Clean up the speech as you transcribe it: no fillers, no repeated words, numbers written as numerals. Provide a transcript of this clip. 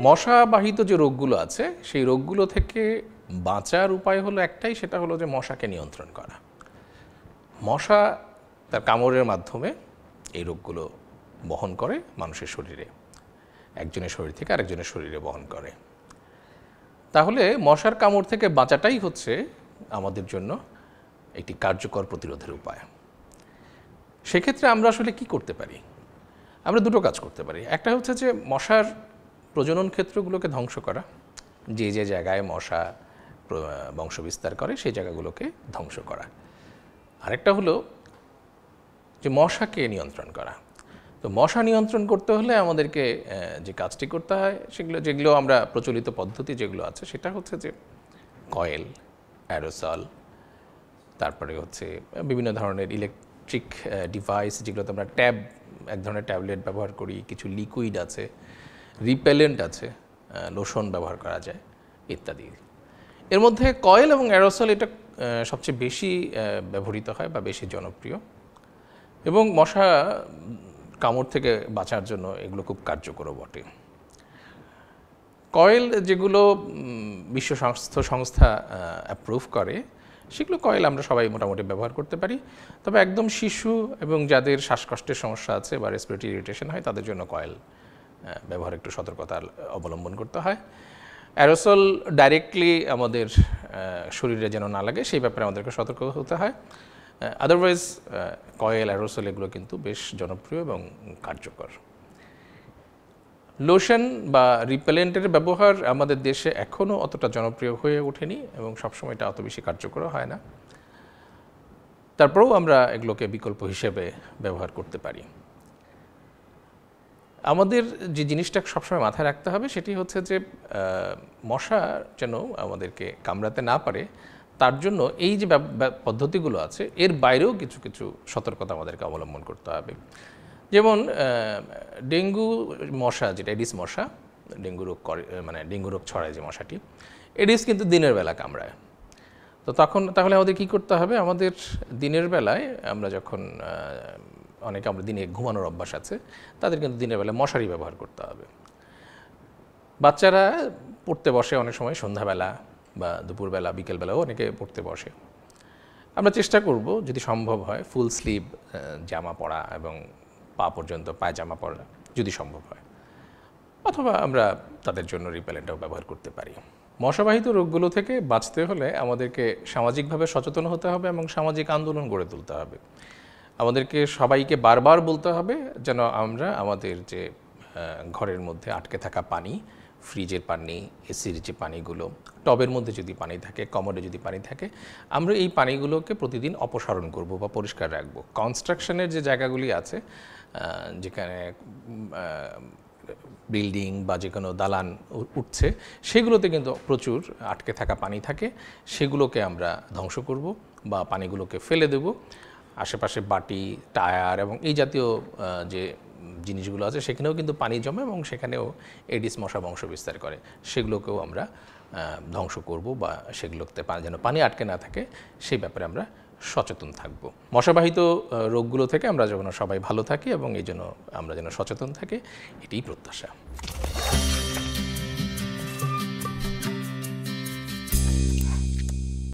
মশাবাহিত যে রোগগুলো আছে সেই রোগগুলো থেকে বাঁচার উপায় হলো একটাই, সেটা হলো যে মশাকে নিয়ন্ত্রণ করা। মশা তার কামড়ের মাধ্যমে এই রোগগুলো বহন করে মানুষের শরীরে, একজনের শরীর থেকে আরেকজনের শরীরে বহন করে। তাহলে মশার কামড় থেকে বাঁচাটাই হচ্ছে আমাদের জন্য একটি কার্যকর প্রতিরোধের উপায়। সেক্ষেত্রে আমরা আসলে কি করতে পারি? আমরা দুটো কাজ করতে পারি। একটা হচ্ছে যে মশার প্রজনন ক্ষেত্রগুলোকে ধ্বংস করা, যে যে জায়গায় মশা বংশ বিস্তার করে সেই জায়গাগুলোকে ধ্বংস করা। আরেকটা হলো যে মশাকে নিয়ন্ত্রণ করা। তো মশা নিয়ন্ত্রণ করতে হলে আমাদেরকে যে কাজটি করতে হয় যেগুলো আমরা প্রচলিত পদ্ধতি যেগুলো আছে সেটা হচ্ছে যে কয়েল, অ্যারোসল, তারপরে হচ্ছে বিভিন্ন ধরনের ইলেকট্রিক ডিভাইস যেগুলোতে আমরা এক ধরনের ট্যাবলেট ব্যবহার করি, কিছু লিকুইড আছে, রিপেলেন্ট আছে, লোশন ব্যবহার করা যায় ইত্যাদি। এর মধ্যে কয়েল এবং অ্যারোসল এটা সবচেয়ে বেশি ব্যবহৃত হয় বা বেশি জনপ্রিয়, এবং মশা কামড় থেকে বাঁচার জন্য এগুলো খুব কার্যকর বটে। কয়েল যেগুলো বিশ্ব স্বাস্থ্য সংস্থা অ্যাপ্রুভ করে সেগুলো কয়েল আমরা সবাই মোটামুটি ব্যবহার করতে পারি। তবে একদম শিশু এবং যাদের শ্বাসকষ্টের সমস্যা আছে বা রেসপিরেটরি ইরিটেশন হয় তাদের জন্য কয়েল ব্যবহার একটু সতর্কতা অবলম্বন করতে হয়। অ্যারোসল ডাইরেক্টলি আমাদের শরীরে যেন না লাগে সেই ব্যাপারে আমাদেরকে সতর্ক হতে হয়। আদারওয়াইজ কয়েল, অ্যারোসল এগুলো কিন্তু বেশ জনপ্রিয় এবং কার্যকর। লোশন বা রিপেলেন্টের ব্যবহার আমাদের দেশে এখনও অতটা জনপ্রিয় হয়ে ওঠেনি এবং সবসময় এটা অত বেশি কার্যকর হয় না। তারপরেও আমরা এগুলোকে বিকল্প হিসেবে ব্যবহার করতে পারি। আমাদের যে জিনিসটা সবসময় মাথায় রাখতে হবে সেটি হচ্ছে যে মশা যেন আমাদেরকে কামড়াতে না পারে, তার জন্য এই যে পদ্ধতিগুলো আছে এর বাইরেও কিছু কিছু সতর্কতা আমাদেরকে অবলম্বন করতে হবে। যেমন ডেঙ্গু মশা, যেটা এডিস মশা, ডেঙ্গু রোগ মানে ডেঙ্গু রোগ ছড়ায় যে মশাটি, এডিস কিন্তু দিনের বেলা কামড়ায়। তো তাহলে আমাদের কি করতে হবে? আমাদের দিনের বেলায় আমরা যখন অনেকে আমরা দিনে ঘুমানোর অভ্যাস আছে, তাদের কিন্তু দিনের বেলায় মশারি ব্যবহার করতে হবে। বাচ্চারা পড়তে বসে অনেক সময় সন্ধ্যাবেলা বা দুপুরবেলা, বিকেলবেলাও অনেকে পড়তে বসে। আমরা চেষ্টা করব যদি সম্ভব হয় ফুল স্লিভ জামা পরা এবং পা পর্যন্ত পায়জামা পরা যদি সম্ভব হয়, অথবা আমরা তাদের জন্য রিপেলেন্টও ব্যবহার করতে পারি। মশাবাহিত রোগগুলো থেকে বাঁচতে হলে আমাদেরকে সামাজিকভাবে সচেতন হতে হবে এবং সামাজিক আন্দোলন গড়ে তুলতে হবে। আমাদেরকে সবাইকে বারবার বলতে হবে যেন আমরা আমাদের যে ঘরের মধ্যে আটকে থাকা পানি, ফ্রিজের পানি, এসির যে পানিগুলো, টবের মধ্যে যদি পানি থাকে, কমোডে যদি পানি থাকে, আমরা এই পানিগুলোকে প্রতিদিন অপসারণ করব বা পরিষ্কার রাখব। কনস্ট্রাকশনের যে জায়গাগুলি আছে, যেখানে বিল্ডিং বা যে কোনো দালান উঠছে, সেগুলোতে কিন্তু প্রচুর আটকে থাকা পানি থাকে, সেগুলোকে আমরা ধ্বংস করব বা পানিগুলোকে ফেলে দেব। আশেপাশে বাটি, টায়ার এবং এই জাতীয় যে জিনিসগুলো আছে সেখানেও কিন্তু পানি জমে এবং সেখানেও এডিস মশা বংশ বিস্তার করে, সেগুলোকেও আমরা ধ্বংস করব বা সেগুলোতে যেন পানি আটকে না থাকে সেই ব্যাপারে আমরা সচেতন থাকব। মশাবাহিত রোগগুলো থেকে আমরা যেন সবাই ভালো থাকি এবং এই জন্য আমরা যেন সচেতন থাকি, এটাই প্রত্যাশা।